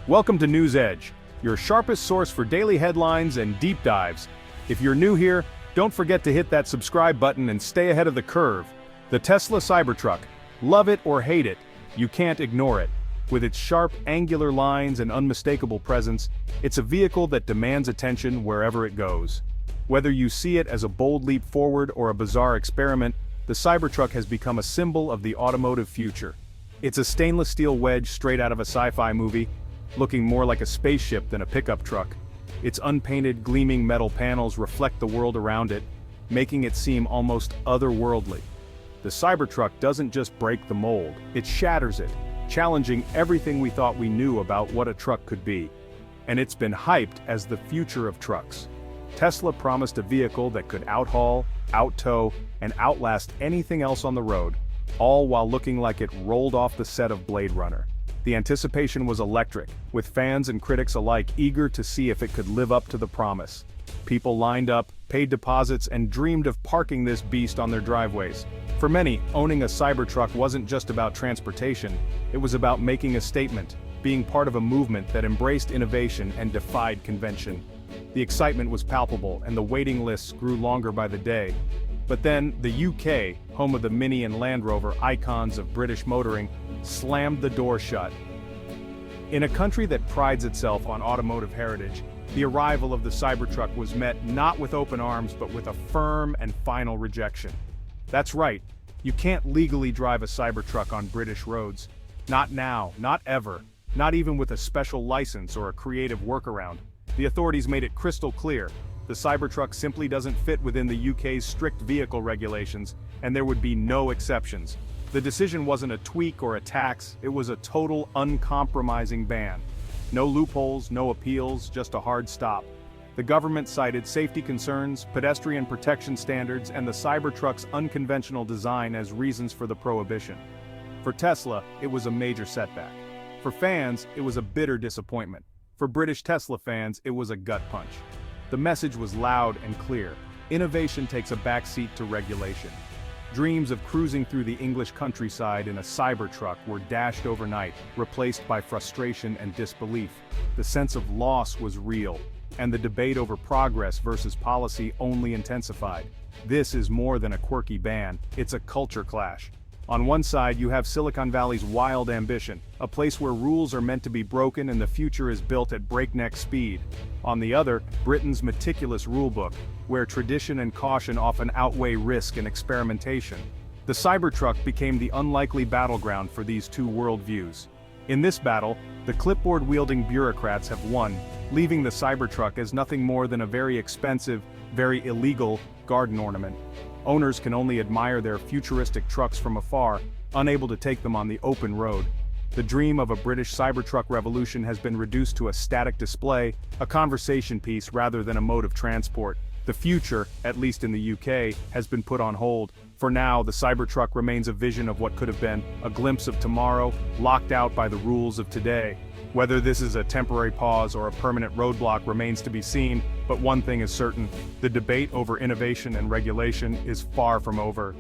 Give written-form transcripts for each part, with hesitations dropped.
Welcome to News Edge, your sharpest source for daily headlines and deep dives. If you're new here, don't forget to hit that subscribe button and stay ahead of the curve. The Tesla Cybertruck. Love it or hate it, you can't ignore it. With its sharp, angular lines and unmistakable presence, it's a vehicle that demands attention wherever it goes. Whether you see it as a bold leap forward or a bizarre experiment, the Cybertruck has become a symbol of the automotive future. It's a stainless steel wedge straight out of a sci-fi movie, looking more like a spaceship than a pickup truck. Its unpainted, gleaming metal panels reflect the world around it, making it seem almost otherworldly. The Cybertruck doesn't just break the mold, it shatters it, challenging everything we thought we knew about what a truck could be. And it's been hyped as the future of trucks. Tesla promised a vehicle that could outhaul, outtow, and outlast anything else on the road, all while looking like it rolled off the set of Blade Runner. The anticipation was electric, with fans and critics alike eager to see if it could live up to the promise. People lined up, paid deposits, and dreamed of parking this beast on their driveways. For many, owning a Cybertruck wasn't just about transportation, it was about making a statement, being part of a movement that embraced innovation and defied convention. The excitement was palpable, and the waiting lists grew longer by the day. But then, the UK, home of the Mini and Land Rover icons of British motoring, slammed the door shut. In a country that prides itself on automotive heritage, the arrival of the Cybertruck was met not with open arms but with a firm and final rejection. That's right, you can't legally drive a Cybertruck on British roads. Not now, not ever, not even with a special license or a creative workaround. The authorities made it crystal clear. The Cybertruck simply doesn't fit within the UK's strict vehicle regulations, and there would be no exceptions. The decision wasn't a tweak or a tax, it was a total, uncompromising ban. No loopholes, no appeals, just a hard stop. The government cited safety concerns, pedestrian protection standards, and the Cybertruck's unconventional design as reasons for the prohibition. For Tesla, it was a major setback. For fans, it was a bitter disappointment. For British Tesla fans, it was a gut punch. The message was loud and clear. Innovation takes a backseat to regulation. Dreams of cruising through the English countryside in a Cybertruck were dashed overnight, replaced by frustration and disbelief. The sense of loss was real, and the debate over progress versus policy only intensified. This is more than a quirky ban, it's a culture clash. On one side, you have Silicon Valley's wild ambition, a place where rules are meant to be broken and the future is built at breakneck speed. On the other, Britain's meticulous rulebook, where tradition and caution often outweigh risk and experimentation. The Cybertruck became the unlikely battleground for these two worldviews. In this battle, the clipboard-wielding bureaucrats have won, leaving the Cybertruck as nothing more than a very expensive, very illegal garden ornament. Owners can only admire their futuristic trucks from afar, unable to take them on the open road. The dream of a British Cybertruck revolution has been reduced to a static display, a conversation piece rather than a mode of transport. The future, at least in the UK, has been put on hold. For now, the Cybertruck remains a vision of what could have been, a glimpse of tomorrow, locked out by the rules of today. Whether this is a temporary pause or a permanent roadblock remains to be seen, but one thing is certain, the debate over innovation and regulation is far from over.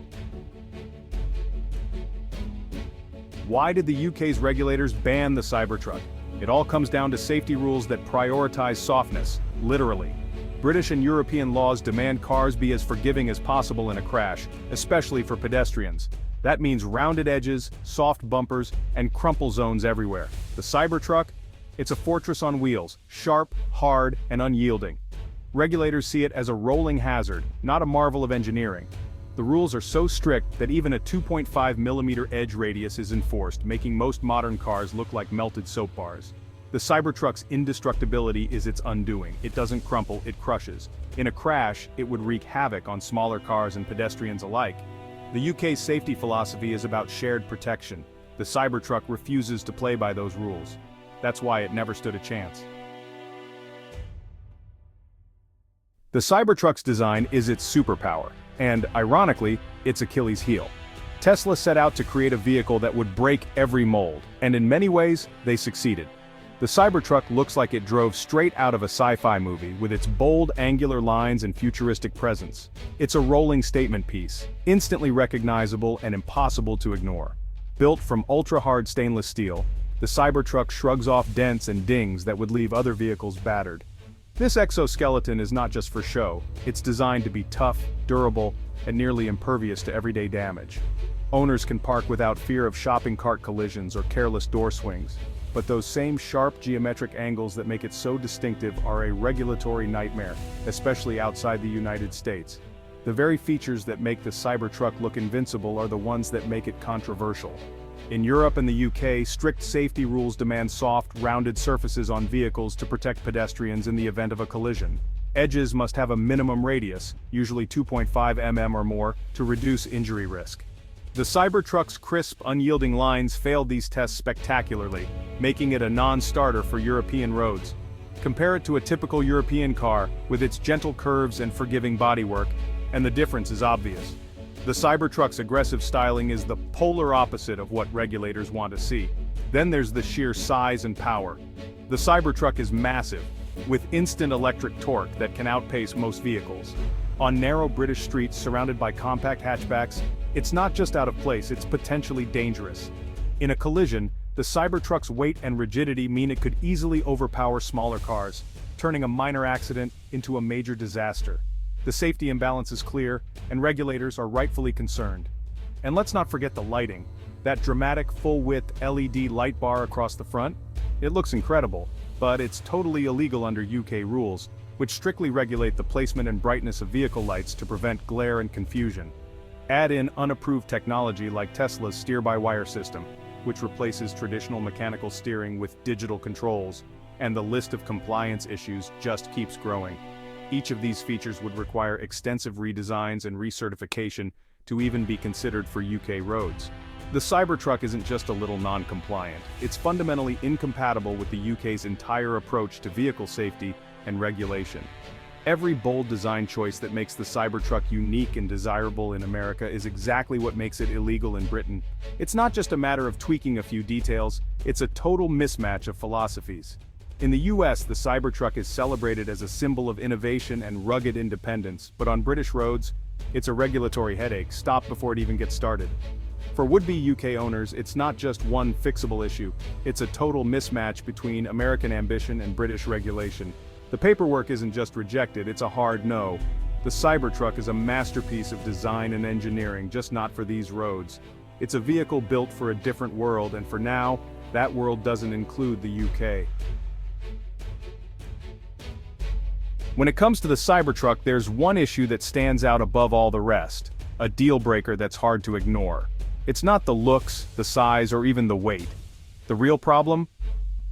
Why did the UK's regulators ban the Cybertruck? It all comes down to safety rules that prioritize softness, literally. British and European laws demand cars be as forgiving as possible in a crash, especially for pedestrians. That means rounded edges, soft bumpers, and crumple zones everywhere. The Cybertruck? It's a fortress on wheels, sharp, hard, and unyielding. Regulators see it as a rolling hazard, not a marvel of engineering. The rules are so strict that even a 2.5mm edge radius is enforced, making most modern cars look like melted soap bars. The Cybertruck's indestructibility is its undoing. It doesn't crumple, it crushes. In a crash, it would wreak havoc on smaller cars and pedestrians alike. The UK's safety philosophy is about shared protection. The Cybertruck refuses to play by those rules. That's why it never stood a chance. The Cybertruck's design is its superpower, and, ironically, its Achilles heel. Tesla set out to create a vehicle that would break every mold, and in many ways, they succeeded. The Cybertruck looks like it drove straight out of a sci-fi movie with its bold, angular lines and futuristic presence. It's a rolling statement piece, instantly recognizable and impossible to ignore. Built from ultra-hard stainless steel, the Cybertruck shrugs off dents and dings that would leave other vehicles battered. This exoskeleton is not just for show, it's designed to be tough, durable, and nearly impervious to everyday damage. Owners can park without fear of shopping cart collisions or careless door swings, but those same sharp geometric angles that make it so distinctive are a regulatory nightmare, especially outside the United States. The very features that make the Cybertruck look invincible are the ones that make it controversial. In Europe and the UK, strict safety rules demand soft, rounded surfaces on vehicles to protect pedestrians in the event of a collision. Edges must have a minimum radius, usually 2.5 mm or more, to reduce injury risk. The Cybertruck's crisp, unyielding lines failed these tests spectacularly, making it a non-starter for European roads. Compare it to a typical European car, with its gentle curves and forgiving bodywork, and the difference is obvious. The Cybertruck's aggressive styling is the polar opposite of what regulators want to see. Then there's the sheer size and power. The Cybertruck is massive, with instant electric torque that can outpace most vehicles. On narrow British streets surrounded by compact hatchbacks, it's not just out of place, it's potentially dangerous. In a collision, the Cybertruck's weight and rigidity mean it could easily overpower smaller cars, turning a minor accident into a major disaster. The safety imbalance is clear, and regulators are rightfully concerned. And let's not forget the lighting. That dramatic full-width LED light bar across the front? It looks incredible, but it's totally illegal under UK rules, which strictly regulate the placement and brightness of vehicle lights to prevent glare and confusion. Add in unapproved technology like Tesla's steer-by-wire system, which replaces traditional mechanical steering with digital controls, and the list of compliance issues just keeps growing. Each of these features would require extensive redesigns and recertification to even be considered for UK roads. The Cybertruck isn't just a little non-compliant, it's fundamentally incompatible with the UK's entire approach to vehicle safety and regulation. Every bold design choice that makes the Cybertruck unique and desirable in America is exactly what makes it illegal in Britain. It's not just a matter of tweaking a few details, it's a total mismatch of philosophies. In the US, the Cybertruck is celebrated as a symbol of innovation and rugged independence, but on British roads, it's a regulatory headache. Stop before it even gets started. For would-be UK owners, it's not just one fixable issue, it's a total mismatch between American ambition and British regulation. The paperwork isn't just rejected, it's a hard no. The Cybertruck is a masterpiece of design and engineering, just not for these roads. It's a vehicle built for a different world, and for now, that world doesn't include the UK. When it comes to the Cybertruck, there's one issue that stands out above all the rest, a deal breaker that's hard to ignore. It's not the looks, the size, or even the weight. The real problem?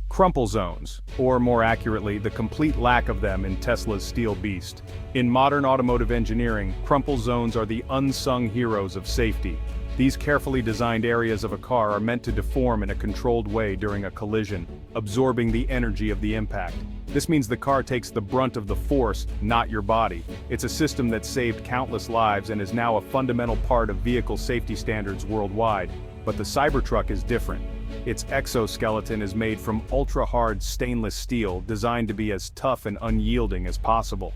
Crumple zones, or more accurately, the complete lack of them in Tesla's Steel Beast. In modern automotive engineering, crumple zones are the unsung heroes of safety. These carefully designed areas of a car are meant to deform in a controlled way during a collision, absorbing the energy of the impact. This means the car takes the brunt of the force, not your body. It's a system that saved countless lives and is now a fundamental part of vehicle safety standards worldwide. But the Cybertruck is different. Its exoskeleton is made from ultra-hard stainless steel, designed to be as tough and unyielding as possible.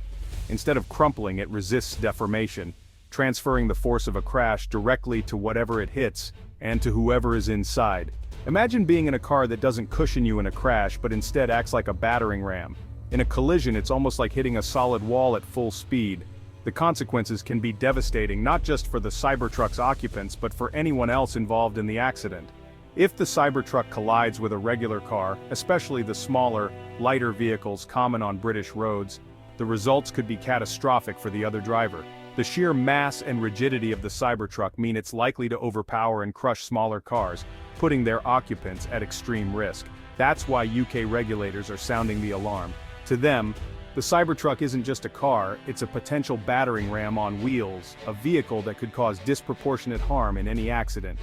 Instead of crumpling, it resists deformation, transferring the force of a crash directly to whatever it hits, and to whoever is inside. Imagine being in a car that doesn't cushion you in a crash but instead acts like a battering ram. In a collision, it's almost like hitting a solid wall at full speed. The consequences can be devastating not just for the Cybertruck's occupants but for anyone else involved in the accident. If the Cybertruck collides with a regular car, especially the smaller, lighter vehicles common on British roads, the results could be catastrophic for the other driver. The sheer mass and rigidity of the Cybertruck mean it's likely to overpower and crush smaller cars, putting their occupants at extreme risk. That's why UK regulators are sounding the alarm. To them, the Cybertruck isn't just a car, it's a potential battering ram on wheels, a vehicle that could cause disproportionate harm in any accident.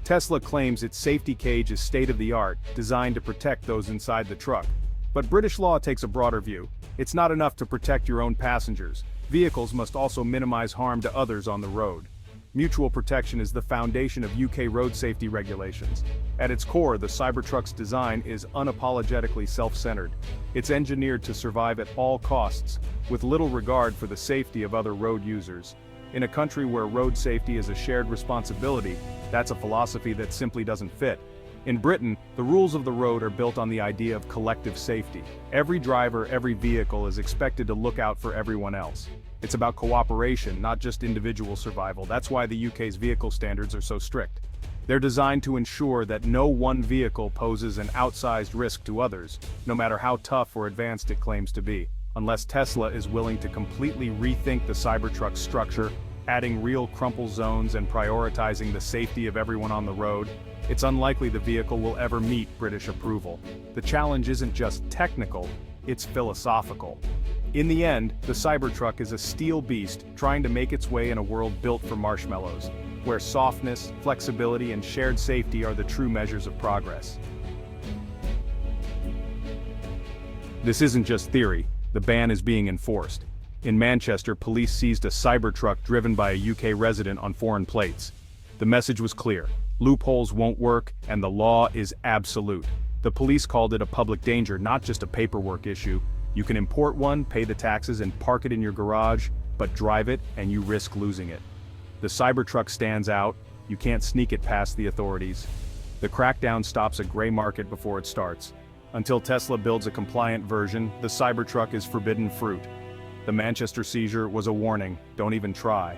Tesla claims its safety cage is state-of-the-art, designed to protect those inside the truck. But British law takes a broader view. It's not enough to protect your own passengers. Vehicles must also minimize harm to others on the road. Mutual protection is the foundation of UK road safety regulations. At its core, the Cybertruck's design is unapologetically self-centered. It's engineered to survive at all costs, with little regard for the safety of other road users. In a country where road safety is a shared responsibility, that's a philosophy that simply doesn't fit. In Britain, the rules of the road are built on the idea of collective safety. Every driver, every vehicle is expected to look out for everyone else. It's about cooperation, not just individual survival. That's why the UK's vehicle standards are so strict. They're designed to ensure that no one vehicle poses an outsized risk to others, no matter how tough or advanced it claims to be. Unless Tesla is willing to completely rethink the Cybertruck structure, adding real crumple zones and prioritizing the safety of everyone on the road, it's unlikely the vehicle will ever meet British approval. The challenge isn't just technical, it's philosophical. In the end, the Cybertruck is a steel beast trying to make its way in a world built for marshmallows, where softness, flexibility, and shared safety are the true measures of progress. This isn't just theory, the ban is being enforced. In Manchester, police seized a Cybertruck driven by a UK resident on foreign plates. The message was clear: loopholes won't work, and the law is absolute. The police called it a public danger, not just a paperwork issue. You can import one, pay the taxes, and park it in your garage, but drive it and you risk losing it. The Cybertruck stands out, you can't sneak it past the authorities. The crackdown stops a gray market before it starts. Until Tesla builds a compliant version, the Cybertruck is forbidden fruit. The Manchester seizure was a warning, don't even try.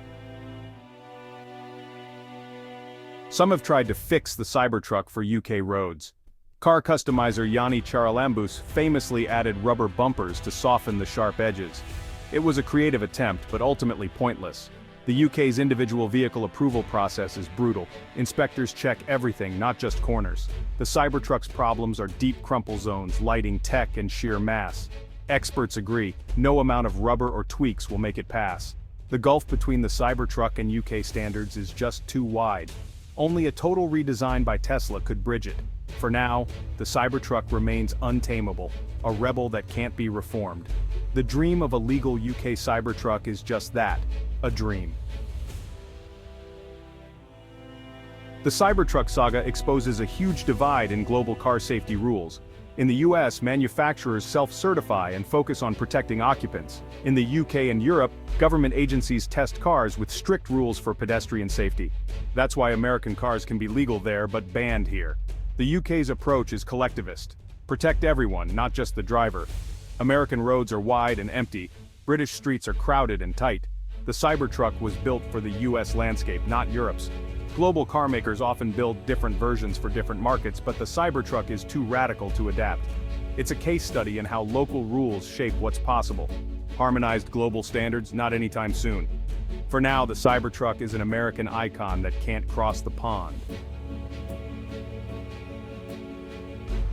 Some have tried to fix the Cybertruck for UK roads. Car customizer Yanni Charalambous famously added rubber bumpers to soften the sharp edges. It was a creative attempt, but ultimately pointless. The UK's individual vehicle approval process is brutal. Inspectors check everything, not just corners. The Cybertruck's problems are deep crumple zones, lighting, tech, and sheer mass. Experts agree, no amount of rubber or tweaks will make it pass. The gulf between the Cybertruck and UK standards is just too wide. Only a total redesign by Tesla could bridge it. For now, the Cybertruck remains untamable, a rebel that can't be reformed. The dream of a legal UK Cybertruck is just that, a dream. The Cybertruck saga exposes a huge divide in global car safety rules. In the US, manufacturers self-certify and focus on protecting occupants. In the UK and Europe, government agencies test cars with strict rules for pedestrian safety. That's why American cars can be legal there but banned here. The UK's approach is collectivist. Protect everyone, not just the driver. American roads are wide and empty. British streets are crowded and tight. The Cybertruck was built for the US landscape, not Europe's. Global car makers often build different versions for different markets, but the Cybertruck is too radical to adapt. It's a case study in how local rules shape what's possible. Harmonized global standards, not anytime soon. For now, the Cybertruck is an American icon that can't cross the pond.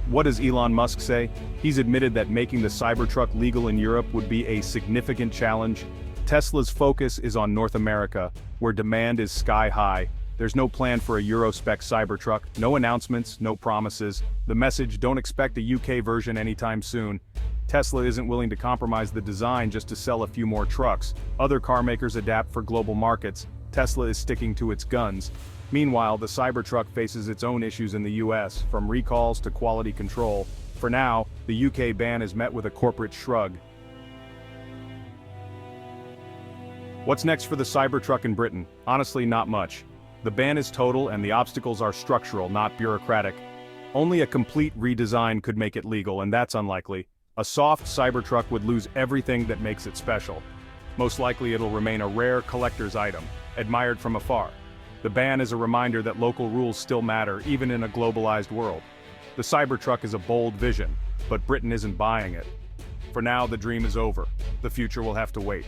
What does Elon Musk say? He's admitted that making the Cybertruck legal in Europe would be a significant challenge. Tesla's focus is on North America, where demand is sky high. There's no plan for a Euro-spec Cybertruck, no announcements, no promises. The message: don't expect a UK version anytime soon. Tesla isn't willing to compromise the design just to sell a few more trucks. Other car makers adapt for global markets. Tesla is sticking to its guns. Meanwhile, the Cybertruck faces its own issues in the US, from recalls to quality control. For now, the UK ban is met with a corporate shrug. What's next for the Cybertruck in Britain? Honestly, not much. The ban is total and the obstacles are structural, not bureaucratic. Only a complete redesign could make it legal, and that's unlikely. A soft Cybertruck would lose everything that makes it special. Most likely it'll remain a rare collector's item, admired from afar. The ban is a reminder that local rules still matter, even in a globalized world. The Cybertruck is a bold vision, but Britain isn't buying it. For now, the dream is over. The future will have to wait.